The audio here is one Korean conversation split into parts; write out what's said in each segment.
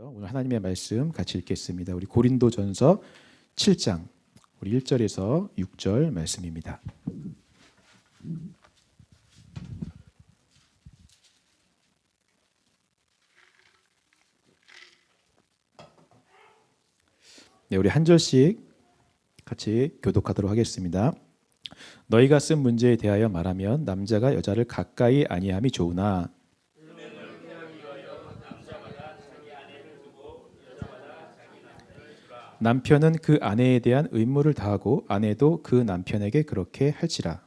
오늘 하나님의 말씀 같이 읽겠습니다. 우리 고린도전서 7장 우리 1절에서 6절 말씀입니다. 네, 우리 한 절씩 같이 교독하도록 하겠습니다. 너희가 쓴 문제에 대하여 말하면 남자가 여자를 가까이 아니함이 좋으나 남편은 그 아내에 대한 의무를 다하고 아내도 그 남편에게 그렇게 할지라.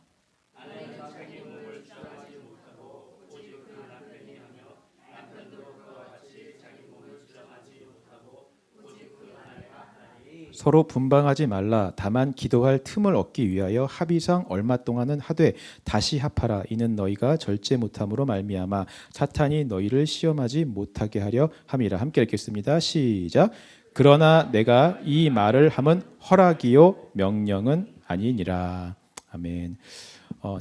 서로 분방하지 말라. 다만 기도할 틈을 얻기 위하여 합의상 얼마 동안은 하되 다시 합하라. 이는 너희가 절제 못함으로 말미암아 사탄이 너희를 시험하지 못하게 하려 함이라. 함께 읽겠습니다. 시작. 그러나 내가 이 말을 함은 허락이요 명령은 아니니라. 아멘.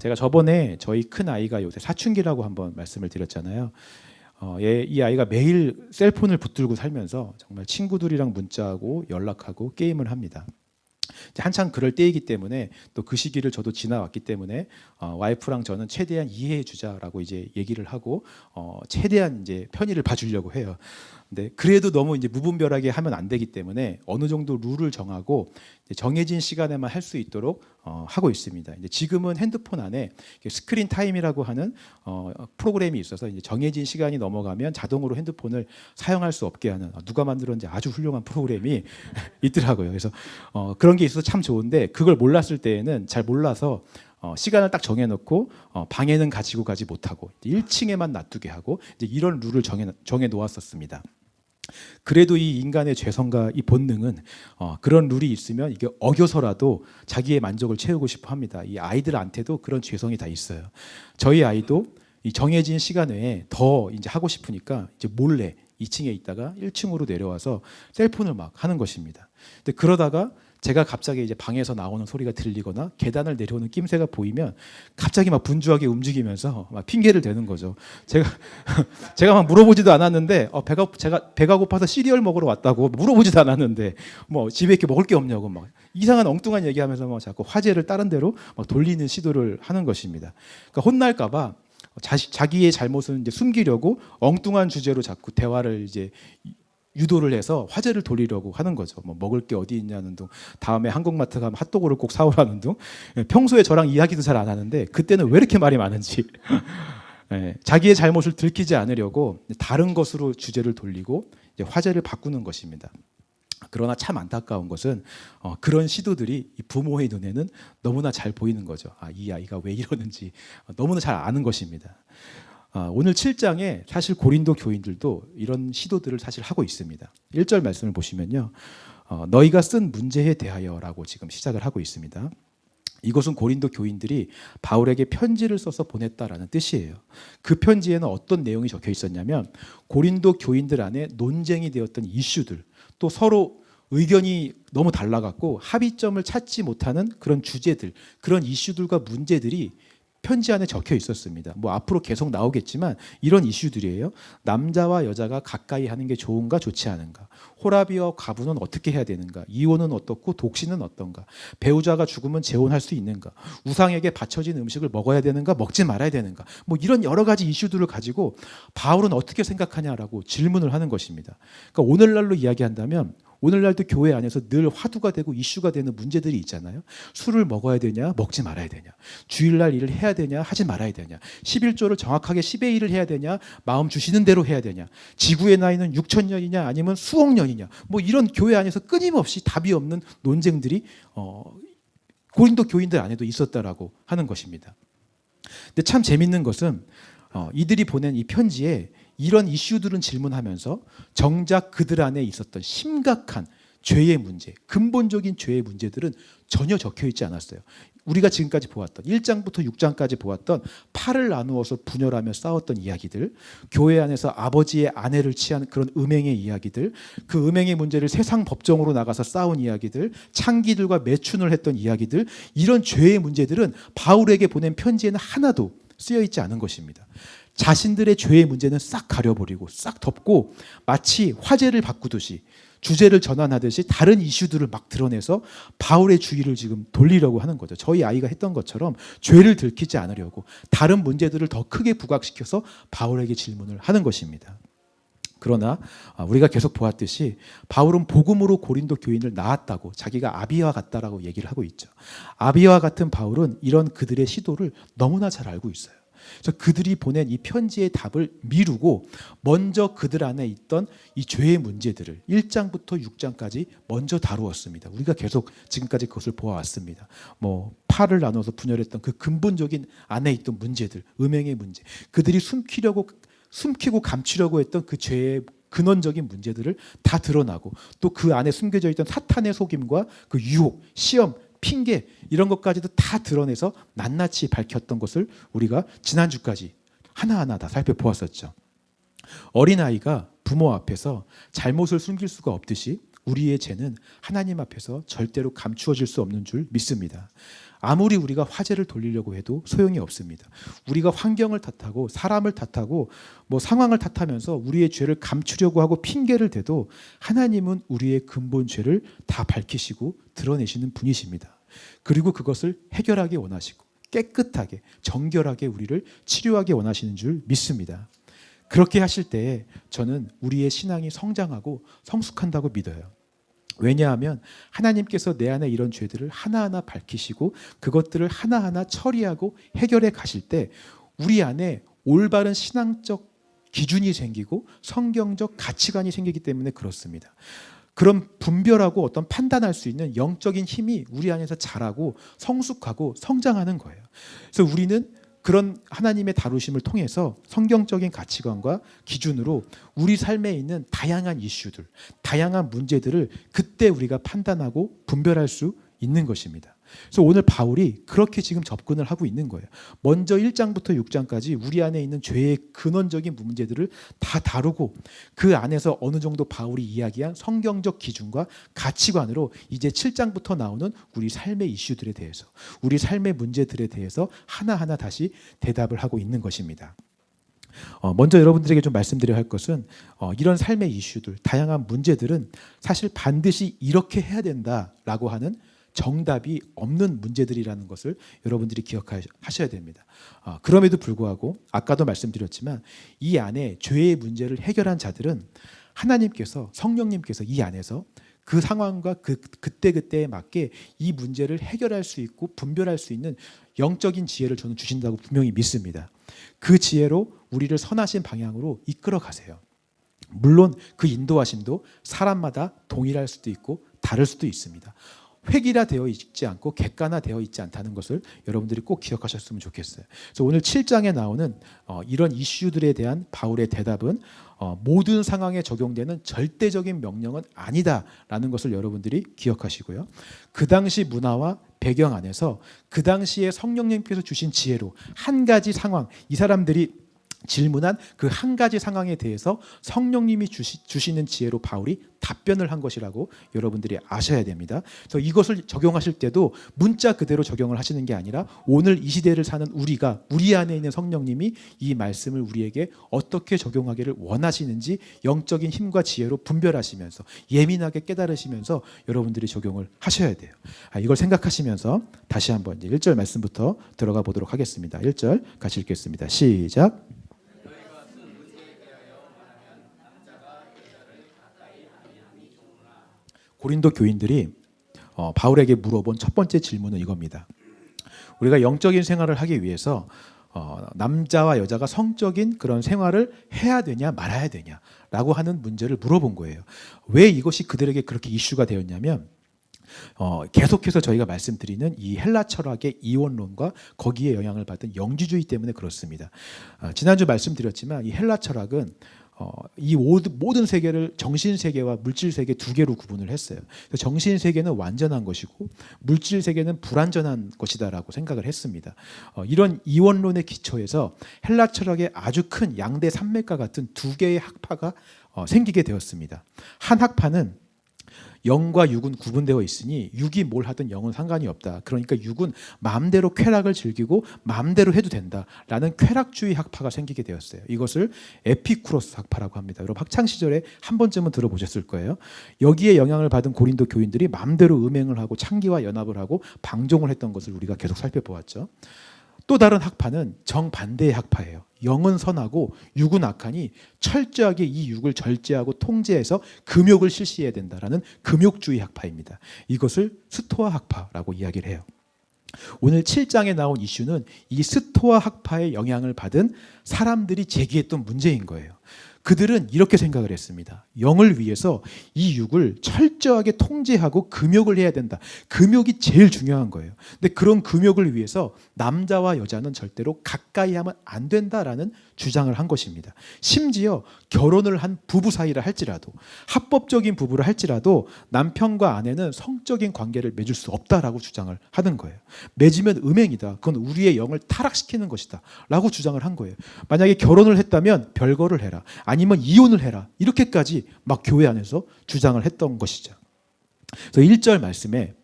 제가 저번에 저희 큰 아이가 요새 사춘기라고 한번 말씀을 드렸잖아요. 이 아이가 매일 셀폰을 붙들고 살면서 정말 친구들이랑 문자하고 연락하고 게임을 합니다. 한창 그럴 때이기 때문에 또 그 시기를 저도 지나왔기 때문에 와이프랑 저는 최대한 이해해 주자라고 이제 얘기를 하고 최대한 이제 편의를 봐주려고 해요. 근데 그래도 너무 이제 무분별하게 하면 안 되기 때문에 어느 정도 룰을 정하고 정해진 시간에만 할 수 있도록 하고 있습니다. 이제 지금은 핸드폰 안에 스크린 타임이라고 하는 프로그램이 있어서 이제 정해진 시간이 넘어가면 자동으로 핸드폰을 사용할 수 없게 하는 누가 만들었는지 아주 훌륭한 프로그램이 있더라고요. 그래서 그런 게 있어서 참 좋은데 그걸 몰랐을 때에는 잘 몰라서 시간을 딱 정해놓고 방에는 가지고 가지 못하고 1층에만 놔두게 하고 이제 이런 룰을 정해 놓았었습니다. 그래도 이 인간의 죄성과 이 본능은 그런 룰이 있으면 이게 어겨서라도 자기의 만족을 채우고 싶어 합니다. 이 아이들한테도 그런 죄성이 다 있어요. 저희 아이도 이 정해진 시간 외에 더 이제 하고 싶으니까 이제 몰래 2층에 있다가 1층으로 내려와서 셀폰을 막 하는 것입니다. 근데 그러다가 제가 갑자기 이제 방에서 나오는 소리가 들리거나 계단을 내려오는 낌새가 보이면 갑자기 막 분주하게 움직이면서 막 핑계를 대는 거죠. 제가 막 물어보지도 않았는데 제가 배가 고파서 시리얼 먹으러 왔다고 물어보지도 않았는데 뭐 집에 이렇게 먹을 게 없냐고 막 이상한 엉뚱한 얘기하면서 막 자꾸 화제를 다른 데로 막 돌리는 시도를 하는 것입니다. 그러니까 혼날까봐 자기의 잘못은 이제 숨기려고 엉뚱한 주제로 자꾸 대화를 이제 유도를 해서 화제를 돌리려고 하는 거죠. 뭐 먹을 게 어디 있냐는 둥, 다음에 한국마트 가면 핫도그를 꼭 사오라는 둥. 평소에 저랑 이야기도 잘 안 하는데 그때는 왜 이렇게 말이 많은지. 자기의 잘못을 들키지 않으려고 다른 것으로 주제를 돌리고 이제 화제를 바꾸는 것입니다. 그러나 참 안타까운 것은 그런 시도들이 이 부모의 눈에는 너무나 잘 보이는 거죠. 이 아이가 왜 이러는지 너무나 잘 아는 것입니다. 오늘 7장에 사실 고린도 교인들도 이런 시도들을 사실 하고 있습니다. 1절 말씀을 보시면요. 너희가 쓴 문제에 대하여라고 지금 시작을 하고 있습니다. 이것은 고린도 교인들이 바울에게 편지를 써서 보냈다라는 뜻이에요. 그 편지에는 어떤 내용이 적혀 있었냐면 고린도 교인들 안에 논쟁이 되었던 이슈들, 또 서로 의견이 너무 달라갖고 합의점을 찾지 못하는 그런 주제들, 그런 이슈들과 문제들이 편지 안에 적혀 있었습니다. 뭐 앞으로 계속 나오겠지만 이런 이슈들이에요. 남자와 여자가 가까이 하는 게 좋은가 좋지 않은가, 호라비와 과부는 어떻게 해야 되는가, 이혼은 어떻고 독신은 어떤가, 배우자가 죽으면 재혼할 수 있는가, 우상에게 바쳐진 음식을 먹어야 되는가 먹지 말아야 되는가, 뭐 이런 여러 가지 이슈들을 가지고 바울은 어떻게 생각하냐라고 질문을 하는 것입니다. 그러니까 오늘날로 이야기한다면 오늘날도 교회 안에서 늘 화두가 되고 이슈가 되는 문제들이 있잖아요. 술을 먹어야 되냐 먹지 말아야 되냐, 주일날 일을 해야 되냐 하지 말아야 되냐, 11조를 정확하게 10의 1을 해야 되냐 마음 주시는 대로 해야 되냐, 지구의 나이는 6천 년이냐 아니면 수억 년이냐, 뭐 이런 교회 안에서 끊임없이 답이 없는 논쟁들이 고린도 교인들 안에도 있었다라고 하는 것입니다. 근데 참 재밌는 것은 이들이 보낸 이 편지에 이런 이슈들은 질문하면서 정작 그들 안에 있었던 심각한 죄의 문제, 근본적인 죄의 문제들은 전혀 적혀 있지 않았어요. 우리가 지금까지 보았던 1장부터 6장까지 보았던 팔을 나누어서 분열하며 싸웠던 이야기들, 교회 안에서 아버지의 아내를 취한 그런 음행의 이야기들, 그 음행의 문제를 세상 법정으로 나가서 싸운 이야기들, 창기들과 매춘을 했던 이야기들, 이런 죄의 문제들은 바울에게 보낸 편지에는 하나도 쓰여 있지 않은 것입니다. 자신들의 죄의 문제는 싹 가려버리고 싹 덮고 마치 화제를 바꾸듯이 주제를 전환하듯이 다른 이슈들을 막 드러내서 바울의 주의를 지금 돌리려고 하는 거죠. 저희 아이가 했던 것처럼 죄를 들키지 않으려고 다른 문제들을 더 크게 부각시켜서 바울에게 질문을 하는 것입니다. 그러나 우리가 계속 보았듯이 바울은 복음으로 고린도 교인을 낳았다고 자기가 아비와 같다라고 얘기를 하고 있죠. 아비와 같은 바울은 이런 그들의 시도를 너무나 잘 알고 있어요. 그래서 그들이 보낸 이 편지의 답을 미루고 먼저 그들 안에 있던 이 죄의 문제들을 1장부터 6장까지 먼저 다루었습니다. 우리가 계속 지금까지 그것을 보아왔습니다. 팔을 나눠서 분열했던 그 근본적인 안에 있던 문제들, 음행의 문제, 그들이 숨기고 감추려고 했던 그 죄의 근원적인 문제들을 다 드러나고 또 그 안에 숨겨져 있던 사탄의 속임과 그 유혹, 시험, 핑계 이런 것까지도 다 드러내서 낱낱이 밝혔던 것을 우리가 지난주까지 하나하나 다 살펴보았었죠. 어린아이가 부모 앞에서 잘못을 숨길 수가 없듯이 우리의 죄는 하나님 앞에서 절대로 감추어질 수 없는 줄 믿습니다. 아무리 우리가 화제를 돌리려고 해도 소용이 없습니다. 우리가 환경을 탓하고 사람을 탓하고 상황을 탓하면서 우리의 죄를 감추려고 하고 핑계를 대도 하나님은 우리의 근본 죄를 다 밝히시고 드러내시는 분이십니다. 그리고 그것을 해결하기 원하시고 깨끗하게 정결하게 우리를 치료하기 원하시는 줄 믿습니다. 그렇게 하실 때에 저는 우리의 신앙이 성장하고 성숙한다고 믿어요. 왜냐하면 하나님께서 내 안에 이런 죄들을 하나하나 밝히시고 그것들을 하나하나 처리하고 해결해 가실 때 우리 안에 올바른 신앙적 기준이 생기고 성경적 가치관이 생기기 때문에 그렇습니다. 그런 분별하고 어떤 판단할 수 있는 영적인 힘이 우리 안에서 자라고 성숙하고 성장하는 거예요. 그래서 우리는 그런 하나님의 다루심을 통해서 성경적인 가치관과 기준으로 우리 삶에 있는 다양한 이슈들, 다양한 문제들을 그때 우리가 판단하고 분별할 수 있는 것입니다. 그래서 오늘 바울이 그렇게 지금 접근을 하고 있는 거예요. 먼저 1장부터 6장까지 우리 안에 있는 죄의 근원적인 문제들을 다 다루고 그 안에서 어느 정도 바울이 이야기한 성경적 기준과 가치관으로 이제 7장부터 나오는 우리 삶의 이슈들에 대해서 우리 삶의 문제들에 대해서 하나하나 다시 대답을 하고 있는 것입니다. 먼저 여러분들에게 좀 말씀드려야 할 것은 이런 삶의 이슈들, 다양한 문제들은 사실 반드시 이렇게 해야 된다라고 하는 정답이 없는 문제들이라는 것을 여러분들이 기억하셔야 됩니다. 그럼에도 불구하고 아까도 말씀드렸지만 이 안에 죄의 문제를 해결한 자들은 하나님께서 성령님께서 이 안에서 그 상황과 그때그때에 맞게 이 문제를 해결할 수 있고 분별할 수 있는 영적인 지혜를 저는 주신다고 분명히 믿습니다. 그 지혜로 우리를 선하신 방향으로 이끌어 가세요. 물론 그 인도하심도 사람마다 동일할 수도 있고 다를 수도 있습니다. 획일화되어 있지 않고 객관화되어 있지 않다는 것을 여러분들이 꼭 기억하셨으면 좋겠어요. 그래서 오늘 7장에 나오는 이런 이슈들에 대한 바울의 대답은 모든 상황에 적용되는 절대적인 명령은 아니다라는 것을 여러분들이 기억하시고요. 그 당시 문화와 배경 안에서 그 당시에 성령님께서 주신 지혜로 한 가지 상황, 이 사람들이 질문한 그 한 가지 상황에 대해서 성령님이 주시는 지혜로 바울이 답변을 한 것이라고 여러분들이 아셔야 됩니다. 그래서 이것을 적용하실 때도 문자 그대로 적용을 하시는 게 아니라 오늘 이 시대를 사는 우리가 우리 안에 있는 성령님이 이 말씀을 우리에게 어떻게 적용하기를 원하시는지 영적인 힘과 지혜로 분별하시면서 예민하게 깨달으시면서 여러분들이 적용을 하셔야 돼요. 이걸 생각하시면서 다시 한번 이제 1절 말씀부터 들어가 보도록 하겠습니다. 1절 같이 읽겠습니다. 시작. 고린도 교인들이 바울에게 물어본 첫 번째 질문은 이겁니다. 우리가 영적인 생활을 하기 위해서 남자와 여자가 성적인 그런 생활을 해야 되냐 말아야 되냐라고 하는 문제를 물어본 거예요. 왜 이것이 그들에게 그렇게 이슈가 되었냐면 계속해서 저희가 말씀드리는 이 헬라 철학의 이원론과 거기에 영향을 받은 영지주의 때문에 그렇습니다. 지난주 말씀드렸지만 이 헬라 철학은 이 모든 세계를 정신세계와 물질세계 두 개로 구분을 했어요. 정신세계는 완전한 것이고 물질세계는 불완전한 것이다라고 생각을 했습니다. 이런 이원론의 기초에서 헬라 철학의 아주 큰 양대 산맥과 같은 두 개의 학파가 생기게 되었습니다. 한 학파는 영과 육은 구분되어 있으니 육이 뭘 하든 영은 상관이 없다. 그러니까 육은 마음대로 쾌락을 즐기고 마음대로 해도 된다라는 쾌락주의 학파가 생기게 되었어요. 이것을 에피쿠로스 학파라고 합니다. 여러분 학창 시절에 한 번쯤은 들어보셨을 거예요. 여기에 영향을 받은 고린도 교인들이 마음대로 음행을 하고 창기와 연합을 하고 방종을 했던 것을 우리가 계속 살펴보았죠. 또 다른 학파는 정반대의 학파예요. 영은 선하고 육은 악하니 철저하게 이 육을 절제하고 통제해서 금욕을 실시해야 된다라는 금욕주의 학파입니다. 이것을 스토아 학파라고 이야기를 해요. 오늘 7장에 나온 이슈는 이 스토아 학파의 영향을 받은 사람들이 제기했던 문제인 거예요. 그들은 이렇게 생각을 했습니다. 영을 위해서 이 육을 철저하게 통제하고 금욕을 해야 된다. 금욕이 제일 중요한 거예요. 근데 그런 금욕을 위해서 남자와 여자는 절대로 가까이 하면 안 된다라는 주장을 한 것입니다. 심지어 결혼을 한 부부 사이라 할지라도 합법적인 부부를 할지라도 남편과 아내는 성적인 관계를 맺을 수 없다라고 주장을 하는 거예요. 맺으면 음행이다. 그건 우리의 영을 타락시키는 것이다 라고 주장을 한 거예요. 만약에 결혼을 했다면 별거를 해라. 아니면 이혼을 해라. 이렇게까지 막 교회 안에서 주장을 했던 것이죠. 그래서 1절 말씀에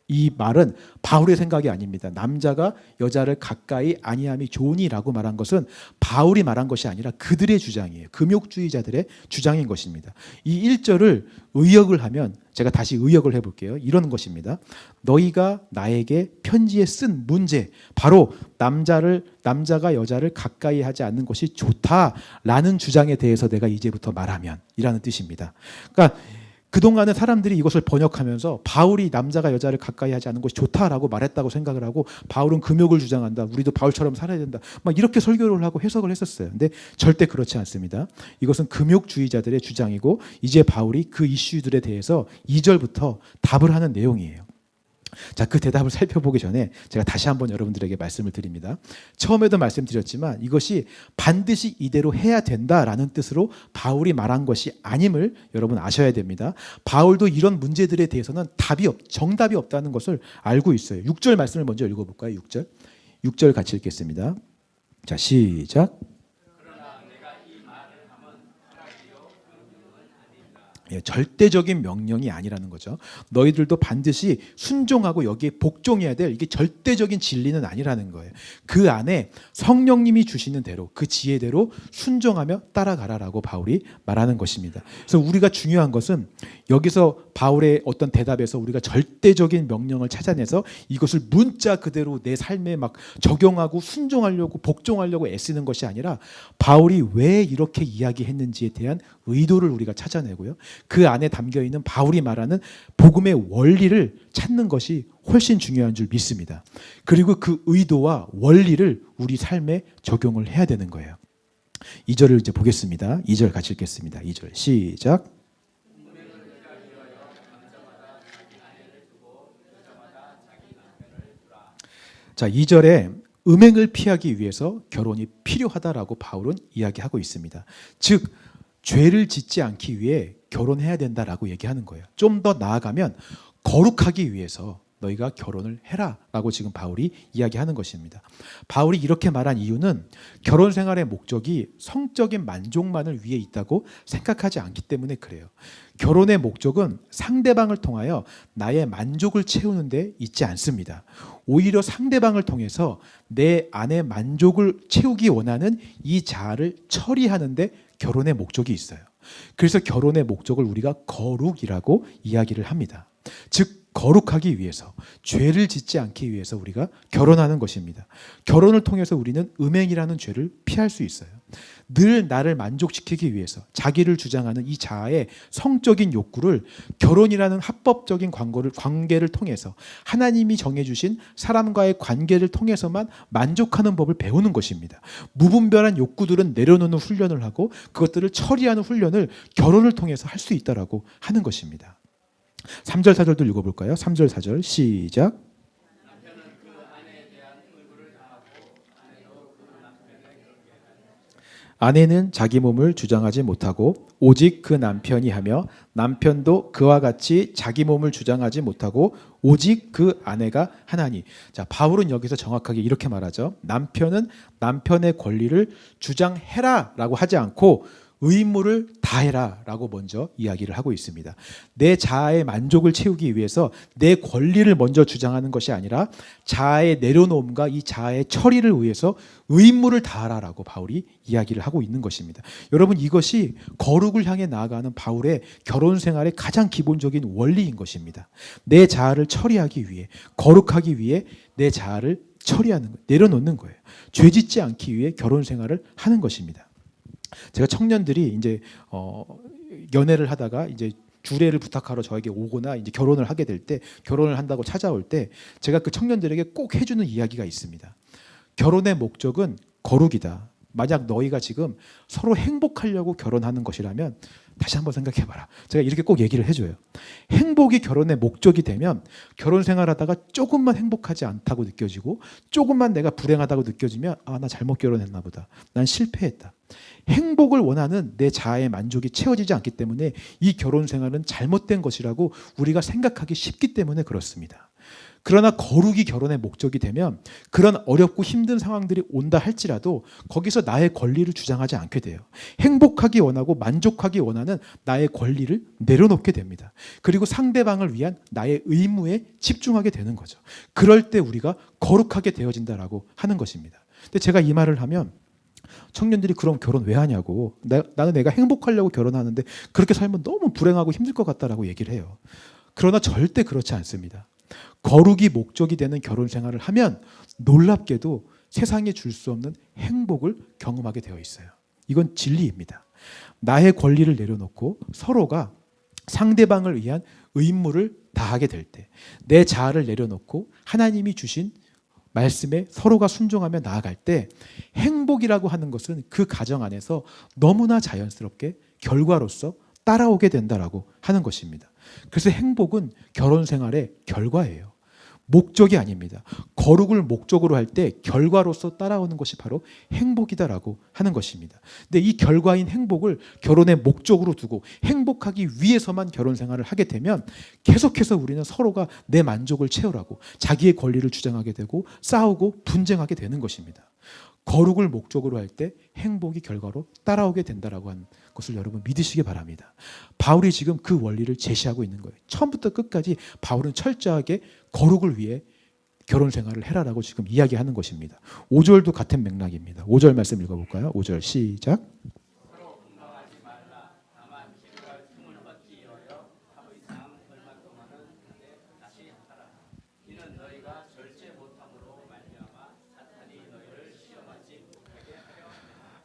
이 말은 바울의 생각이 아닙니다. 남자가 여자를 가까이 아니함이 좋으니라고 말한 것은 바울이 말한 것이 아니라 그들의 주장이에요. 금욕주의자들의 주장인 것입니다. 이 1절을 의역을 하면 제가 다시 의역을 해볼게요. 이런 것입니다. 너희가 나에게 편지에 쓴 문제, 바로 남자가 여자를 가까이 하지 않는 것이 좋다라는 주장에 대해서 내가 이제부터 말하면 이라는 뜻입니다. 그러니까 그동안은 사람들이 이것을 번역하면서 바울이 남자가 여자를 가까이 하지 않는 것이 좋다라고 말했다고 생각을 하고 바울은 금욕을 주장한다. 우리도 바울처럼 살아야 된다. 막 이렇게 설교를 하고 해석을 했었어요. 근데 절대 그렇지 않습니다. 이것은 금욕주의자들의 주장이고 이제 바울이 그 이슈들에 대해서 2절부터 답을 하는 내용이에요. 자, 그 대답을 살펴보기 전에 제가 다시 한번 여러분들에게 말씀을 드립니다. 처음에도 말씀드렸지만 이것이 반드시 이대로 해야 된다라는 뜻으로 바울이 말한 것이 아님을 여러분 아셔야 됩니다. 바울도 이런 문제들에 대해서는 정답이 없다는 것을 알고 있어요. 6절 말씀을 먼저 읽어볼까요? 6절 같이 읽겠습니다. 자, 시작. 절대적인 명령이 아니라는 거죠. 너희들도 반드시 순종하고 여기에 복종해야 될 이게 절대적인 진리는 아니라는 거예요. 그 안에 성령님이 주시는 대로 그 지혜대로 순종하며 따라가라라고 바울이 말하는 것입니다. 그래서 우리가 중요한 것은 여기서 바울의 어떤 대답에서 우리가 절대적인 명령을 찾아내서 이것을 문자 그대로 내 삶에 막 적용하고 순종하려고 복종하려고 애쓰는 것이 아니라 바울이 왜 이렇게 이야기했는지에 대한 의도를 우리가 찾아내고요. 그 안에 담겨있는 바울이 말하는 복음의 원리를 찾는 것이 훨씬 중요한 줄 믿습니다. 그리고 그 의도와 원리를 우리 삶에 적용을 해야 되는 거예요. 2절을 이제 보겠습니다. 2절 같이 읽겠습니다. 2절 시작. 자, 2절에 음행을 피하기 위해서 결혼이 필요하다라고 바울은 이야기하고 있습니다. 즉 죄를 짓지 않기 위해 결혼해야 된다라고 얘기하는 거예요. 좀 더 나아가면 거룩하기 위해서 너희가 결혼을 해라라고 지금 바울이 이야기하는 것입니다. 바울이 이렇게 말한 이유는 결혼 생활의 목적이 성적인 만족만을 위해 있다고 생각하지 않기 때문에 그래요. 결혼의 목적은 상대방을 통하여 나의 만족을 채우는 데 있지 않습니다. 오히려 상대방을 통해서 내 안의 만족을 채우기 원하는 이 자아를 처리하는 데 결혼의 목적이 있어요. 그래서 결혼의 목적을 우리가 거룩이라고 이야기를 합니다. 즉 거룩하기 위해서, 죄를 짓지 않기 위해서 우리가 결혼하는 것입니다. 결혼을 통해서 우리는 음행이라는 죄를 피할 수 있어요. 늘 나를 만족시키기 위해서 자기를 주장하는 이 자아의 성적인 욕구를 결혼이라는 합법적인 관계를 통해서 하나님이 정해주신 사람과의 관계를 통해서만 만족하는 법을 배우는 것입니다. 무분별한 욕구들은 내려놓는 훈련을 하고 그것들을 처리하는 훈련을 결혼을 통해서 할 수 있다라고 하는 것입니다. 3절 4절도 읽어볼까요? 3절 4절 시작. 아내는 자기 몸을 주장하지 못하고 오직 그 남편이 하며 남편도 그와 같이 자기 몸을 주장하지 못하고 오직 그 아내가 하나니. 자, 바울은 여기서 정확하게 이렇게 말하죠. 남편은 남편의 권리를 주장해라라고 하지 않고 의무를 다해라 라고 먼저 이야기를 하고 있습니다. 내 자아의 만족을 채우기 위해서 내 권리를 먼저 주장하는 것이 아니라 자아의 내려놓음과 이 자아의 처리를 위해서 의무를 다하라 라고 바울이 이야기를 하고 있는 것입니다. 여러분, 이것이 거룩을 향해 나아가는 바울의 결혼 생활의 가장 기본적인 원리인 것입니다. 내 자아를 처리하기 위해, 거룩하기 위해 내 자아를 처리하는 거, 내려놓는 거예요. 죄짓지 않기 위해 결혼 생활을 하는 것입니다. 제가 청년들이 이제 연애를 하다가 이제 주례를 부탁하러 저에게 오거나 이제 결혼을 하게 될 때, 결혼을 한다고 찾아올 때 제가 그 청년들에게 꼭 해주는 이야기가 있습니다. 결혼의 목적은 거룩이다. 만약 너희가 지금 서로 행복하려고 결혼하는 것이라면 다시 한번 생각해봐라. 제가 이렇게 꼭 얘기를 해줘요. 행복이 결혼의 목적이 되면 결혼 생활하다가 조금만 행복하지 않다고 느껴지고 조금만 내가 불행하다고 느껴지면 아, 나 잘못 결혼했나 보다. 난 실패했다. 행복을 원하는 내 자아의 만족이 채워지지 않기 때문에 이 결혼 생활은 잘못된 것이라고 우리가 생각하기 쉽기 때문에 그렇습니다. 그러나 거룩이 결혼의 목적이 되면 그런 어렵고 힘든 상황들이 온다 할지라도 거기서 나의 권리를 주장하지 않게 돼요. 행복하기 원하고 만족하기 원하는 나의 권리를 내려놓게 됩니다. 그리고 상대방을 위한 나의 의무에 집중하게 되는 거죠. 그럴 때 우리가 거룩하게 되어진다라고 하는 것입니다. 근데 제가 이 말을 하면 청년들이 그럼 결혼 왜 하냐고, 나는 내가 행복하려고 결혼하는데 그렇게 살면 너무 불행하고 힘들 것 같다라고 얘기를 해요. 그러나 절대 그렇지 않습니다. 거룩이 목적이 되는 결혼 생활을 하면 놀랍게도 세상에 줄 수 없는 행복을 경험하게 되어 있어요. 이건 진리입니다. 나의 권리를 내려놓고 서로가 상대방을 위한 의무를 다하게 될 때, 내 자아를 내려놓고 하나님이 주신 말씀에 서로가 순종하며 나아갈 때 행복이라고 하는 것은 그 가정 안에서 너무나 자연스럽게 결과로서 따라오게 된다라고 하는 것입니다. 그래서 행복은 결혼 생활의 결과예요. 목적이 아닙니다. 거룩을 목적으로 할 때 결과로서 따라오는 것이 바로 행복이다라고 하는 것입니다. 근데 이 결과인 행복을 결혼의 목적으로 두고 행복하기 위해서만 결혼 생활을 하게 되면 계속해서 우리는 서로가 내 만족을 채우라고 자기의 권리를 주장하게 되고 싸우고 분쟁하게 되는 것입니다. 거룩을 목적으로 할 때 행복이 결과로 따라오게 된다라고 하는 것을 여러분 믿으시기 바랍니다. 바울이 지금 그 원리를 제시하고 있는 거예요. 처음부터 끝까지 바울은 철저하게 거룩을 위해 결혼 생활을 해라라고 지금 이야기하는 것입니다. 5절도 같은 맥락입니다. 5절 말씀 읽어볼까요? 5절 시작.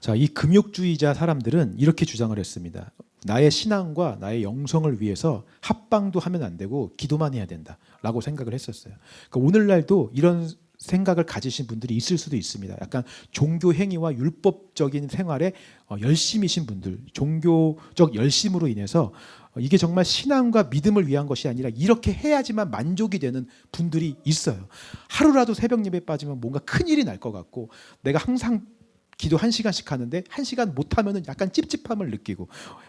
자, 이 금욕주의자 사람들은 이렇게 주장을 했습니다. 나의 신앙과 나의 영성을 위해서 합방도 하면 안 되고 기도만 해야 된다라고 생각을 했었어요. 그러니까 오늘날도 이런 생각을 가지신 분들이 있을 수도 있습니다. 약간 종교 행위와 율법적인 생활에 열심이신 분들, 종교적 열심으로 인해서 이게 정말 신앙과 믿음을 위한 것이 아니라 이렇게 해야지만 만족이 되는 분들이 있어요. 하루라도 새벽 예배 빠지면 뭔가 큰일이 날 것 같고, 내가 항상 기도 1시간씩 하는데 1시간 못하면 약간 찝찝함을 느끼고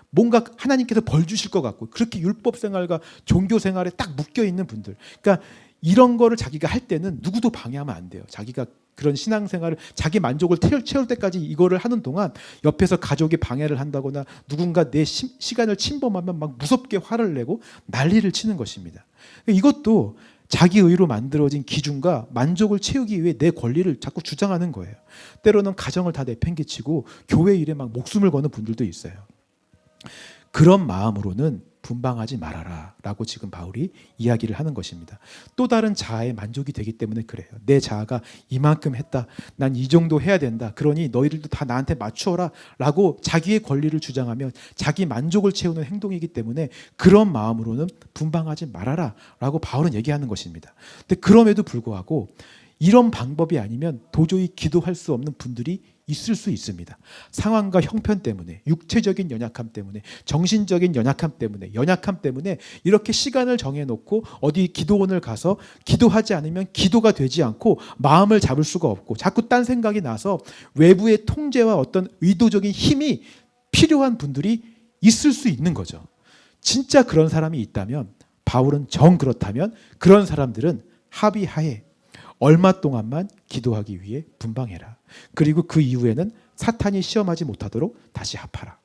뭔가 하나님께서 벌 주실 것 같고, 그렇게 율법 생활과 종교 생활에 딱 묶여 있는 분들, 그러니까 이런 거를 자기가 할 때는 누구도 방해하면 안 돼요. 자기가 그런 신앙생활을 자기 만족을 채울 때까지 이거를 하는 동안 옆에서 가족이 방해를 한다거나 누군가 내 시간을 침범하면 막 무섭게 화를 내고 난리를 치는 것입니다. 이것도 자기 의로 만들어진 기준과 만족을 채우기 위해 내 권리를 자꾸 주장하는 거예요. 때로는 가정을 다 내팽개치고 교회 일에 막 목숨을 거는 분들도 있어요. 그런 마음으로는 분방하지 말아라 라고 지금 바울이 이야기를 하는 것입니다. 또 다른 자아의 만족이 되기 때문에 그래요. 내 자아가 이만큼 했다, 난 이 정도 해야 된다, 그러니 너희들도 다 나한테 맞추어라 라고 자기의 권리를 주장하며 자기 만족을 채우는 행동이기 때문에 그런 마음으로는 분방하지 말아라 라고 바울은 얘기하는 것입니다. 근데 그럼에도 불구하고 이런 방법이 아니면 도저히 기도할 수 없는 분들이 있을 수 있습니다. 상황과 형편 때문에, 육체적인 연약함 때문에, 정신적인 연약함 때문에 이렇게 시간을 정해놓고 어디 기도원을 가서 기도하지 않으면 기도가 되지 않고 마음을 잡을 수가 없고 자꾸 딴 생각이 나서 외부의 통제와 어떤 의도적인 힘이 필요한 분들이 있을 수 있는 거죠. 진짜 그런 사람이 있다면, 바울은 정 그렇다면 그런 사람들은 합의하에 얼마 동안만 기도하기 위해 분방해라. 그리고 그 이후에는 사탄이 시험하지 못하도록 다시 합하라.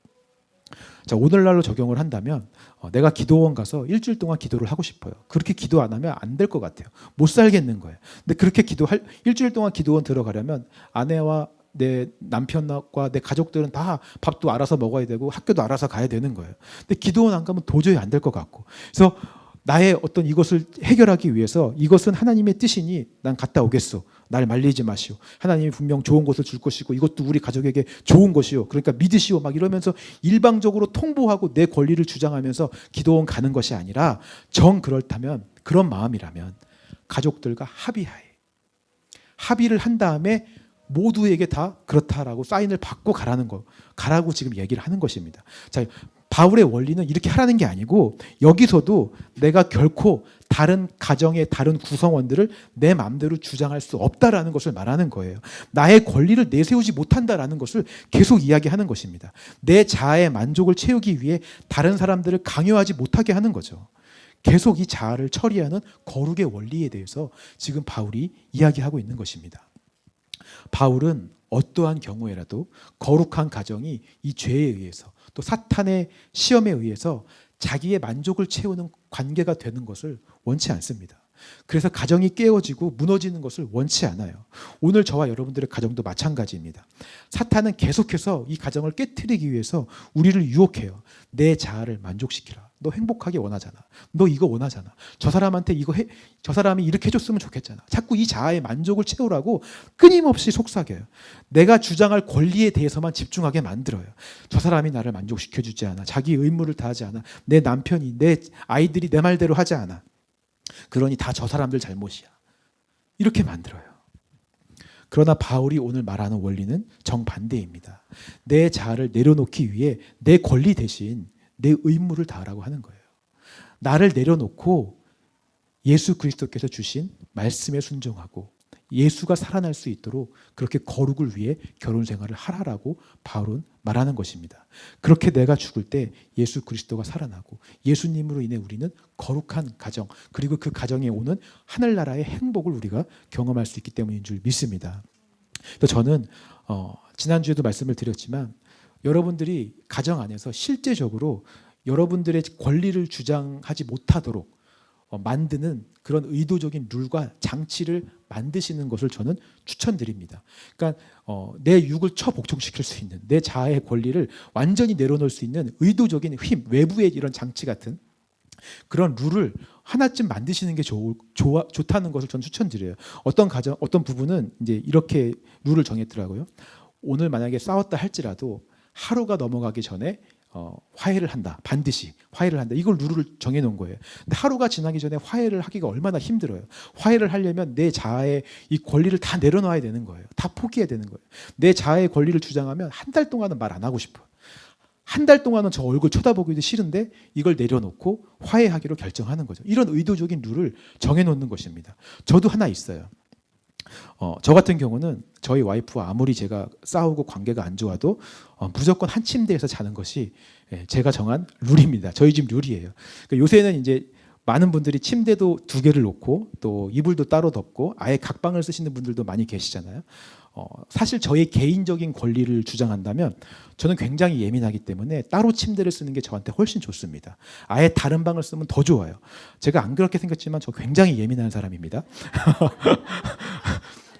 자, 오늘날로 적용을 한다면 내가 기도원 가서 일주일 동안 기도를 하고 싶어요. 그렇게 기도 안 하면 안 될 것 같아요. 못 살겠는 거예요. 근데 그렇게 일주일 동안 기도원 들어가려면 아내와 내 남편과 내 가족들은 다 밥도 알아서 먹어야 되고 학교도 알아서 가야 되는 거예요. 근데 기도원 안 가면 도저히 안 될 것 같고. 그래서 나의 어떤 이것을 해결하기 위해서 이것은 하나님의 뜻이니 난 갔다 오겠소. 날 말리지 마시오. 하나님이 분명 좋은 것을 줄 것이고 이것도 우리 가족에게 좋은 것이오. 그러니까 믿으시오. 막 이러면서 일방적으로 통보하고 내 권리를 주장하면서 기도원 가는 것이 아니라 정 그렇다면, 그런 마음이라면 가족들과 합의를 한 다음에 모두에게 다 그렇다라고 사인을 받고 가라고 지금 얘기를 하는 것입니다. 자, 바울의 원리는 이렇게 하라는 게 아니고 여기서도 내가 결코 다른 가정의 다른 구성원들을 내 마음대로 주장할 수 없다라는 것을 말하는 거예요. 나의 권리를 내세우지 못한다라는 것을 계속 이야기하는 것입니다. 내 자아의 만족을 채우기 위해 다른 사람들을 강요하지 못하게 하는 거죠. 계속 이 자아를 처리하는 거룩의 원리에 대해서 지금 바울이 이야기하고 있는 것입니다. 바울은 어떠한 경우에라도 거룩한 가정이 이 죄에 의해서 또 사탄의 시험에 의해서 자기의 만족을 채우는 관계가 되는 것을 원치 않습니다. 그래서 가정이 깨어지고 무너지는 것을 원치 않아요. 오늘 저와 여러분들의 가정도 마찬가지입니다. 사탄은 계속해서 이 가정을 깨트리기 위해서 우리를 유혹해요. 내 자아를 만족시키라. 너 행복하게 원하잖아. 너 이거 원하잖아. 저 사람이 이렇게 해줬으면 좋겠잖아. 자꾸 이 자아의 만족을 채우라고 끊임없이 속삭여요. 내가 주장할 권리에 대해서만 집중하게 만들어요. 저 사람이 나를 만족시켜주지 않아. 자기 의무를 다하지 않아. 내 남편이, 내 아이들이 내 말대로 하지 않아. 그러니 다 저 사람들 잘못이야. 이렇게 만들어요. 그러나 바울이 오늘 말하는 원리는 정반대입니다. 내 자아를 내려놓기 위해 내 권리 대신 내 의무를 다하라고 하는 거예요. 나를 내려놓고 예수 그리스도께서 주신 말씀에 순종하고 예수가 살아날 수 있도록 그렇게 거룩을 위해 결혼 생활을 하라라고 바울은 말하는 것입니다. 그렇게 내가 죽을 때 예수 그리스도가 살아나고 예수님으로 인해 우리는 거룩한 가정, 그리고 그 가정에 오는 하늘나라의 행복을 우리가 경험할 수 있기 때문인 줄 믿습니다. 저는 지난주에도 말씀을 드렸지만 여러분들이 가정 안에서 실제적으로 여러분들의 권리를 주장하지 못하도록 만드는 그런 의도적인 룰과 장치를 만드시는 것을 저는 추천드립니다. 그러니까 내 육을 처복종시킬 수 있는, 내 자아의 권리를 완전히 내려놓을 수 있는 의도적인 힘, 외부의 이런 장치 같은 그런 룰을 하나쯤 만드시는 게 좋다는 것을 저는 추천드려요. 어떤 부부는 이제 이렇게 룰을 정했더라고요. 오늘 만약에 싸웠다 할지라도 하루가 넘어가기 전에 화해를 한다. 반드시 화해를 한다. 이걸 룰을 정해놓은 거예요. 근데 하루가 지나기 전에 화해를 하기가 얼마나 힘들어요. 화해를 하려면 내 자아의 이 권리를 다 내려놔야 되는 거예요. 다 포기해야 되는 거예요. 내 자아의 권리를 주장하면 한 달 동안은 말 안 하고 싶어요. 한 달 동안은 저 얼굴 쳐다보기도 싫은데 이걸 내려놓고 화해하기로 결정하는 거죠. 이런 의도적인 룰을 정해놓는 것입니다. 저도 하나 있어요. 저 같은 경우는 저희 와이프와 아무리 제가 싸우고 관계가 안 좋아도 무조건 한 침대에서 자는 것이 제가 정한 룰입니다. 저희 집 룰이에요. 그러니까 요새는 이제 많은 분들이 침대도 2개를 놓고 또 이불도 따로 덮고 아예 각방을 쓰시는 분들도 많이 계시잖아요. 사실 저의 개인적인 권리를 주장한다면 저는 굉장히 예민하기 때문에 따로 침대를 쓰는 게 저한테 훨씬 좋습니다. 아예 다른 방을 쓰면 더 좋아요. 제가 안 그렇게 생겼지만 저 굉장히 예민한 사람입니다.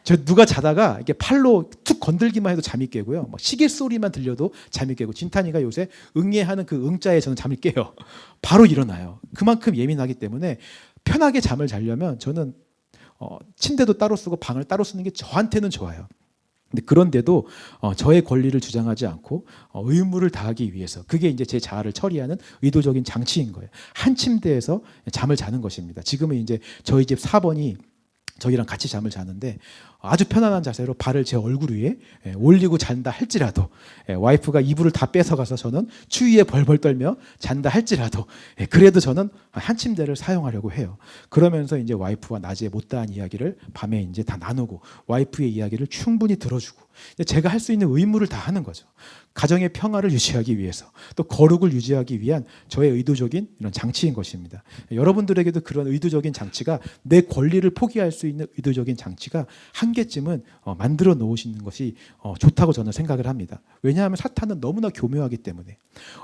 저 누가 자다가 이렇게 팔로 툭 건들기만 해도 잠이 깨고요. 막 시계 소리만 들려도 잠이 깨고, 진탄이가 요새 응애하는 그 응자에 저는 잠이 깨요. 바로 일어나요. 그만큼 예민하기 때문에 편하게 잠을 자려면 저는 침대도 따로 쓰고 방을 따로 쓰는 게 저한테는 좋아요. 근데 그런데도 저의 권리를 주장하지 않고 의무를 다하기 위해서, 그게 이제 제 자아를 처리하는 의도적인 장치인 거예요. 한 침대에서 잠을 자는 것입니다. 지금은 이제 저희 집 4번이 저희랑 같이 잠을 자는데 아주 편안한 자세로 발을 제 얼굴 위에 올리고 잔다 할지라도, 와이프가 이불을 다 뺏어가서 저는 추위에 벌벌 떨며 잔다 할지라도, 그래도 저는 한 침대를 사용하려고 해요. 그러면서 이제 와이프와 낮에 못다한 이야기를 밤에 이제 다 나누고 와이프의 이야기를 충분히 들어주고 제가 할 수 있는 의무를 다 하는 거죠. 가정의 평화를 유지하기 위해서, 또 거룩을 유지하기 위한 저의 의도적인 이런 장치인 것입니다. 여러분들에게도 그런 의도적인 장치가, 내 권리를 포기할 수 있는 의도적인 장치가 한 개쯤은 만들어 놓으시는 것이 좋다고 저는 생각을 합니다. 왜냐하면 사탄은 너무나 교묘하기 때문에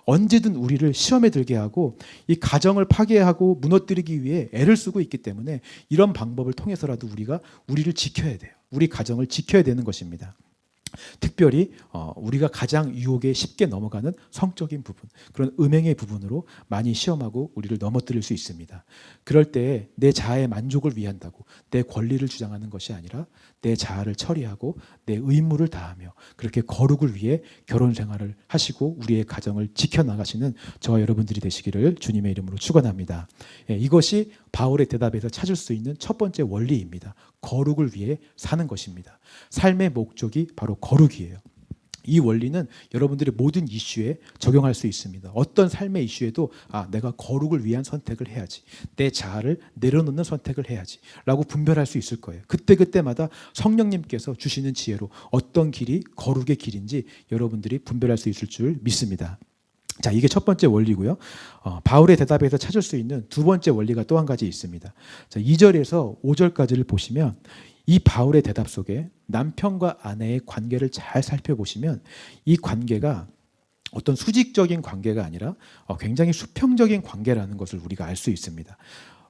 언제든 우리를 시험에 들게 하고 이 가정을 파괴하고 무너뜨리기 위해 애를 쓰고 있기 때문에 이런 방법을 통해서라도 우리가 우리를 지켜야 돼요. 우리 가정을 지켜야 되는 것입니다. 특별히 우리가 가장 유혹에 쉽게 넘어가는 성적인 부분, 그런 음행의 부분으로 많이 시험하고 우리를 넘어뜨릴 수 있습니다. 그럴 때 내 자아의 만족을 위한다고 내 권리를 주장하는 것이 아니라 내 자아를 처리하고 내 의무를 다하며 그렇게 거룩을 위해 결혼 생활을 하시고 우리의 가정을 지켜나가시는 저와 여러분들이 되시기를 주님의 이름으로 축원합니다. 이것이 바울의 대답에서 찾을 수 있는 첫 번째 원리입니다. 거룩을 위해 사는 것입니다. 삶의 목적이 바로 거룩이에요. 이 원리는 여러분들의 모든 이슈에 적용할 수 있습니다. 어떤 삶의 이슈에도 내가 거룩을 위한 선택을 해야지, 내 자아를 내려놓는 선택을 해야지 라고 분별할 수 있을 거예요. 그때그때마다 성령님께서 주시는 지혜로 어떤 길이 거룩의 길인지 여러분들이 분별할 수 있을 줄 믿습니다. 자, 이게 첫 번째 원리고요. 바울의 대답에서 찾을 수 있는 두 번째 원리가 또 한 가지 있습니다. 자, 2절에서 5절까지를 보시면 이 바울의 대답 속에 남편과 아내의 관계를 잘 살펴보시면 이 관계가 어떤 수직적인 관계가 아니라 굉장히 수평적인 관계라는 것을 우리가 알 수 있습니다.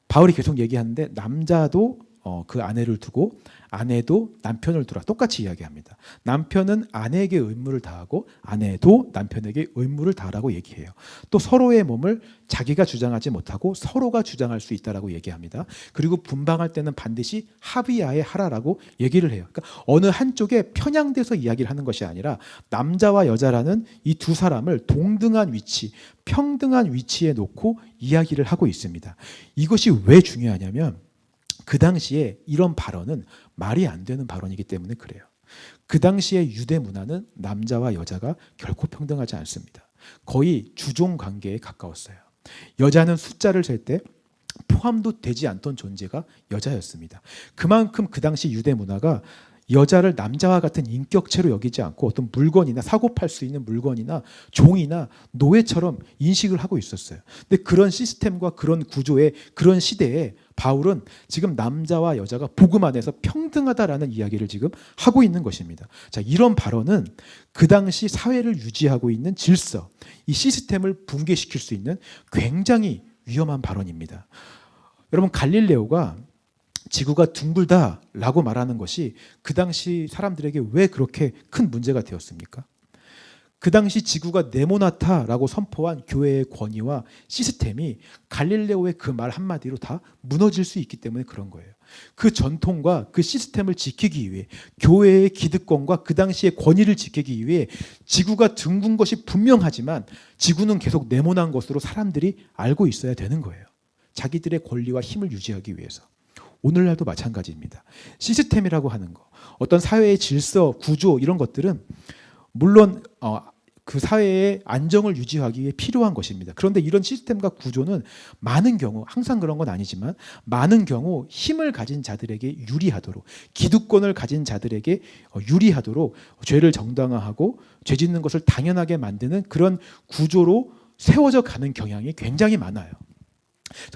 바울이 계속 얘기하는데 남자도 그 아내를 두고 아내도 남편을 두라 똑같이 이야기합니다. 남편은 아내에게 의무를 다하고 아내도 남편에게 의무를 다하라고 얘기해요. 또 서로의 몸을 자기가 주장하지 못하고 서로가 주장할 수 있다라고 얘기합니다. 그리고 분방할 때는 반드시 합의하에 하라라고 얘기를 해요. 그러니까 어느 한쪽에 편향돼서 이야기를 하는 것이 아니라 남자와 여자라는 이 두 사람을 동등한 위치, 평등한 위치에 놓고 이야기를 하고 있습니다. 이것이 왜 중요하냐면 그 당시에 이런 발언은 말이 안 되는 발언이기 때문에 그래요. 그 당시의 유대 문화는 남자와 여자가 결코 평등하지 않습니다. 거의 주종 관계에 가까웠어요. 여자는 숫자를 셀 때 포함도 되지 않던 존재가 여자였습니다. 그만큼 그 당시 유대 문화가 여자를 남자와 같은 인격체로 여기지 않고 어떤 물건이나 사고 팔 수 있는 물건이나 종이나 노예처럼 인식을 하고 있었어요. 근데 그런 시스템과 그런 구조의 그런 시대에 바울은 지금 남자와 여자가 복음 안에서 평등하다라는 이야기를 지금 하고 있는 것입니다. 자, 이런 발언은 그 당시 사회를 유지하고 있는 질서, 이 시스템을 붕괴시킬 수 있는 굉장히 위험한 발언입니다. 여러분, 갈릴레오가 지구가 둥글다라고 말하는 것이 그 당시 사람들에게 왜 그렇게 큰 문제가 되었습니까? 그 당시 지구가 네모나타라고 선포한 교회의 권위와 시스템이 갈릴레오의 그 말 한마디로 다 무너질 수 있기 때문에 그런 거예요. 그 전통과 그 시스템을 지키기 위해 교회의 기득권과 그 당시의 권위를 지키기 위해 지구가 둥근 것이 분명하지만 지구는 계속 네모난 것으로 사람들이 알고 있어야 되는 거예요. 자기들의 권리와 힘을 유지하기 위해서. 오늘날도 마찬가지입니다. 시스템이라고 하는 거, 어떤 사회의 질서, 구조 이런 것들은 물론 그 사회의 안정을 유지하기 위해 필요한 것입니다. 그런데 이런 시스템과 구조는 많은 경우, 항상 그런 건 아니지만 많은 경우 힘을 가진 자들에게 유리하도록, 기득권을 가진 자들에게 유리하도록 죄를 정당화하고 죄 짓는 것을 당연하게 만드는 그런 구조로 세워져 가는 경향이 굉장히 많아요.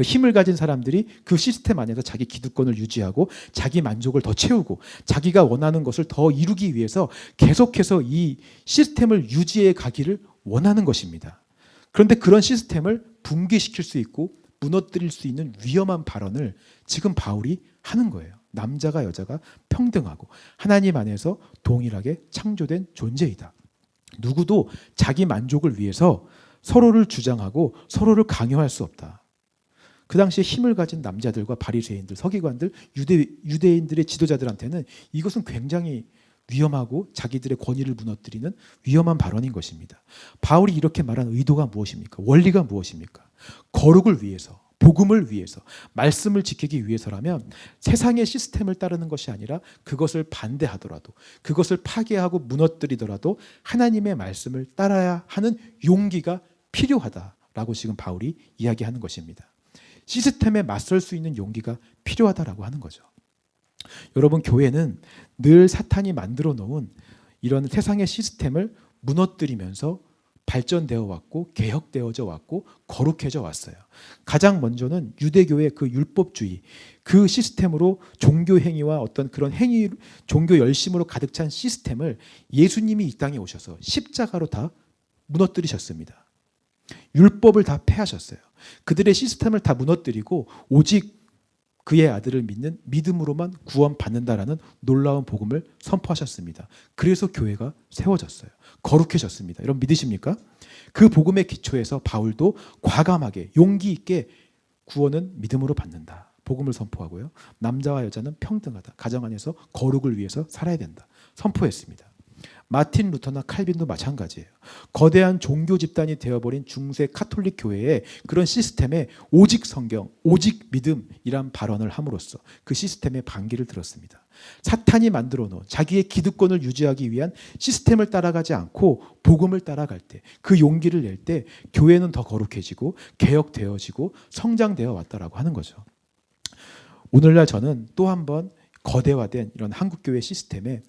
힘을 가진 사람들이 그 시스템 안에서 자기 기득권을 유지하고 자기 만족을 더 채우고 자기가 원하는 것을 더 이루기 위해서 계속해서 이 시스템을 유지해 가기를 원하는 것입니다. 그런데 그런 시스템을 붕괴시킬 수 있고 무너뜨릴 수 있는 위험한 발언을 지금 바울이 하는 거예요. 남자가 여자가 평등하고 하나님 안에서 동일하게 창조된 존재이다. 누구도 자기 만족을 위해서 서로를 주장하고 서로를 강요할 수 없다. 그 당시에 힘을 가진 남자들과 바리새인들, 서기관들, 유대인들의 지도자들한테는 이것은 굉장히 위험하고 자기들의 권위를 무너뜨리는 위험한 발언인 것입니다. 바울이 이렇게 말한 의도가 무엇입니까? 원리가 무엇입니까? 거룩을 위해서, 복음을 위해서, 말씀을 지키기 위해서라면 세상의 시스템을 따르는 것이 아니라 그것을 반대하더라도, 그것을 파괴하고 무너뜨리더라도 하나님의 말씀을 따라야 하는 용기가 필요하다라고 지금 바울이 이야기하는 것입니다. 시스템에 맞설 수 있는 용기가 필요하다라고 하는 거죠. 여러분, 교회는 늘 사탄이 만들어 놓은 이런 세상의 시스템을 무너뜨리면서 발전되어 왔고 개혁되어져 왔고 거룩해져 왔어요. 가장 먼저는 유대교의 그 율법주의, 그 시스템으로 종교 행위와 어떤 그런 행위, 종교 열심으로 가득 찬 시스템을 예수님이 이 땅에 오셔서 십자가로 다 무너뜨리셨습니다. 율법을 다 폐하셨어요. 그들의 시스템을 다 무너뜨리고 오직 그의 아들을 믿는 믿음으로만 구원받는다라는 놀라운 복음을 선포하셨습니다. 그래서 교회가 세워졌어요. 거룩해졌습니다. 여러분 믿으십니까? 그 복음의 기초에서 바울도 과감하게 용기 있게 구원은 믿음으로 받는다. 복음을 선포하고요. 남자와 여자는 평등하다. 가정 안에서 거룩을 위해서 살아야 된다. 선포했습니다. 마틴 루터나 칼빈도 마찬가지예요. 거대한 종교 집단이 되어버린 중세 카톨릭 교회의 그런 시스템에 오직 성경, 오직 믿음이란 발언을 함으로써 그 시스템의 반기를 들었습니다. 사탄이 만들어 놓은 자기의 기득권을 유지하기 위한 시스템을 따라가지 않고 복음을 따라갈 때, 그 용기를 낼 때 교회는 더 거룩해지고 개혁되어지고 성장되어 왔다라고 하는 거죠. 오늘날 저는 또 한 번 거대화된 이런 한국교회 시스템에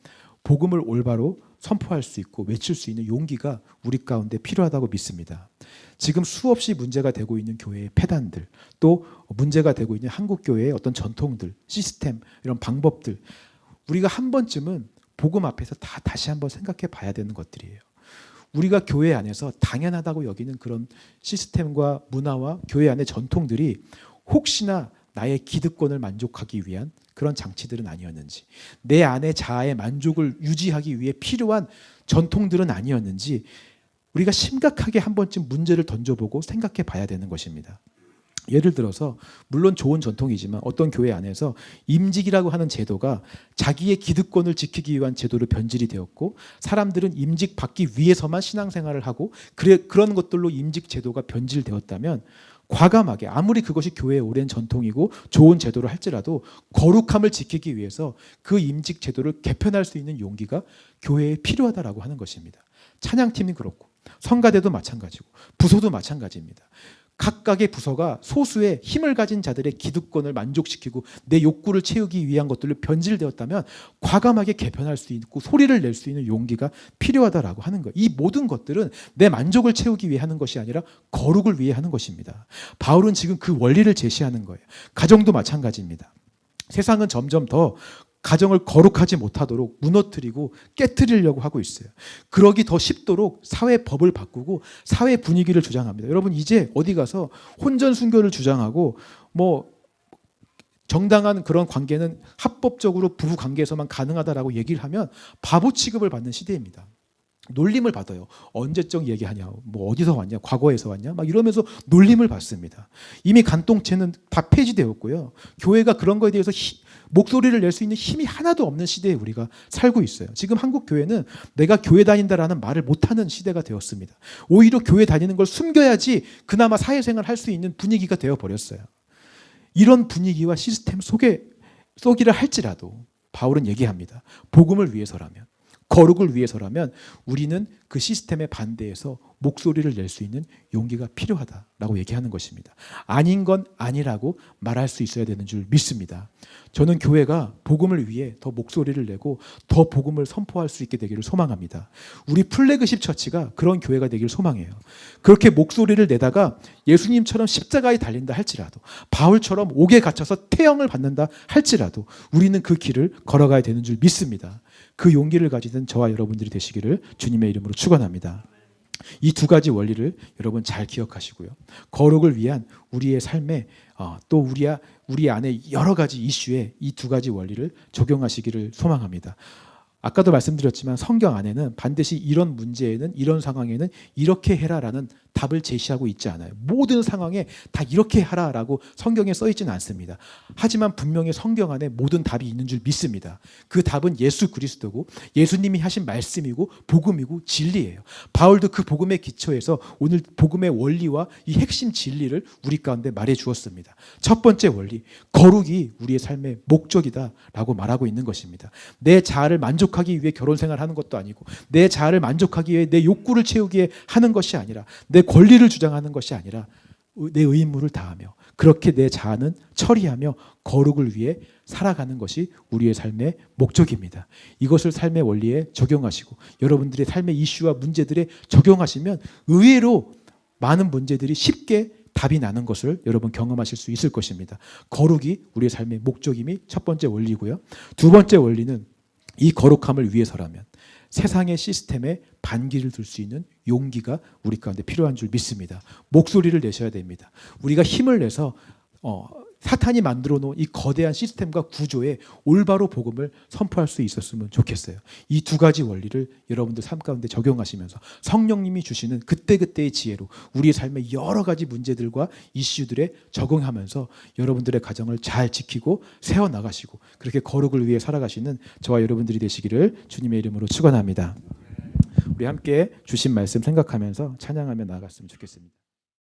복음을 올바로 선포할 수 있고 외칠 수 있는 용기가 우리 가운데 필요하다고 믿습니다. 지금 수없이 문제가 되고 있는 교회의 폐단들, 또 문제가 되고 있는 한국교회의 어떤 전통들, 시스템, 이런 방법들, 우리가 한 번쯤은 복음 앞에서 다시 한번 생각해 봐야 되는 것들이에요. 우리가 교회 안에서 당연하다고 여기는 그런 시스템과 문화와 교회 안의 전통들이 혹시나 나의 기득권을 만족하기 위한 그런 장치들은 아니었는지, 내 안의 자아의 만족을 유지하기 위해 필요한 전통들은 아니었는지 우리가 심각하게 한 번쯤 문제를 던져보고 생각해 봐야 되는 것입니다. 예를 들어서 물론 좋은 전통이지만 어떤 교회 안에서 임직이라고 하는 제도가 자기의 기득권을 지키기 위한 제도로 변질이 되었고, 사람들은 임직 받기 위해서만 신앙생활을 하고 그런 것들로 임직 제도가 변질되었다면 과감하게, 아무리 그것이 교회의 오랜 전통이고 좋은 제도를 할지라도 거룩함을 지키기 위해서 그 임직 제도를 개편할 수 있는 용기가 교회에 필요하다라고 하는 것입니다. 찬양팀이 그렇고 성가대도 마찬가지고 부서도 마찬가지입니다. 각각의 부서가 소수의 힘을 가진 자들의 기득권을 만족시키고 내 욕구를 채우기 위한 것들로 변질되었다면 과감하게 개편할 수 있고 소리를 낼 수 있는 용기가 필요하다라고 하는 거예요. 이 모든 것들은 내 만족을 채우기 위해 하는 것이 아니라 거룩을 위해 하는 것입니다. 바울은 지금 그 원리를 제시하는 거예요. 가정도 마찬가지입니다. 세상은 점점 더 가정을 거룩하지 못하도록 무너뜨리고 깨트리려고 하고 있어요. 그러기 더 쉽도록 사회 법을 바꾸고 사회 분위기를 주장합니다. 여러분 이제 어디 가서 혼전 순결을 주장하고 정당한 그런 관계는 합법적으로 부부 관계에서만 가능하다라고 얘기를 하면 바보 취급을 받는 시대입니다. 놀림을 받아요. 언제적 얘기하냐, 어디서 왔냐, 과거에서 왔냐, 막 이러면서 놀림을 받습니다. 이미 간통죄는 다 폐지되었고요. 교회가 그런 거에 대해서 목소리를 낼 수 있는 힘이 하나도 없는 시대에 우리가 살고 있어요. 지금 한국 교회는 내가 교회 다닌다라는 말을 못하는 시대가 되었습니다. 오히려 교회 다니는 걸 숨겨야지 그나마 사회생활 할 수 있는 분위기가 되어버렸어요. 이런 분위기와 시스템 속이라 할지라도 바울은 얘기합니다. 복음을 위해서라면, 거룩을 위해서라면 우리는 그 시스템에 반대해서 목소리를 낼 수 있는 용기가 필요하다라고 얘기하는 것입니다. 아닌 건 아니라고 말할 수 있어야 되는 줄 믿습니다. 저는 교회가 복음을 위해 더 목소리를 내고 더 복음을 선포할 수 있게 되기를 소망합니다. 우리 플래그십 처치가 그런 교회가 되기를 소망해요. 그렇게 목소리를 내다가 예수님처럼 십자가에 달린다 할지라도, 바울처럼 옥에 갇혀서 태형을 받는다 할지라도 우리는 그 길을 걸어가야 되는 줄 믿습니다. 그 용기를 가지는 저와 여러분들이 되시기를 주님의 이름으로 축원합니다. 이 두 가지 원리를 여러분 잘 기억하시고요. 거룩을 위한 우리의 삶에 또 우리 안에 여러 가지 이슈에 이 두 가지 원리를 적용하시기를 소망합니다. 아까도 말씀드렸지만 성경 안에는 반드시 이런 문제에는, 이런 상황에는 이렇게 해라라는 답을 제시하고 있지 않아요. 모든 상황에 다 이렇게 하라라고 성경에 써 있지는 않습니다. 하지만 분명히 성경 안에 모든 답이 있는 줄 믿습니다. 그 답은 예수 그리스도고 예수님이 하신 말씀이고 복음이고 진리예요. 바울도 그 복음의 기초에서 오늘 복음의 원리와 이 핵심 진리를 우리 가운데 말해 주었습니다. 첫 번째 원리, 거룩이 우리의 삶의 목적이다라고 말하고 있는 것입니다. 내 자아를 만족하기 위해 결혼 생활하는 것도 아니고, 내 자아를 만족하기 위해 내 욕구를 채우기 위해 하는 것이 아니라, 내 권리를 주장하는 것이 아니라 내 의무를 다하며 그렇게 내 자아는 처리하며 거룩을 위해 살아가는 것이 우리의 삶의 목적입니다. 이것을 삶의 원리에 적용하시고 여러분들의 삶의 이슈와 문제들에 적용하시면 의외로 많은 문제들이 쉽게 답이 나는 것을 여러분 경험하실 수 있을 것입니다. 거룩이 우리의 삶의 목적임이 첫 번째 원리고요. 두 번째 원리는 이 거룩함을 위해서라면 세상의 시스템에 반기를 들 수 있는 용기가 우리 가운데 필요한 줄 믿습니다. 목소리를 내셔야 됩니다. 우리가 힘을 내서 사탄이 만들어 놓은 이 거대한 시스템과 구조에 올바로 복음을 선포할 수 있었으면 좋겠어요. 이 두 가지 원리를 여러분들 삶 가운데 적용하시면서 성령님이 주시는 그때그때의 지혜로 우리의 삶의 여러 가지 문제들과 이슈들에 적응하면서 여러분들의 가정을 잘 지키고 세워나가시고 그렇게 거룩을 위해 살아가시는 저와 여러분들이 되시기를 주님의 이름으로 축원합니다. 우리 함께 주신 말씀 생각하면서 찬양하며 나아갔으면 좋겠습니다.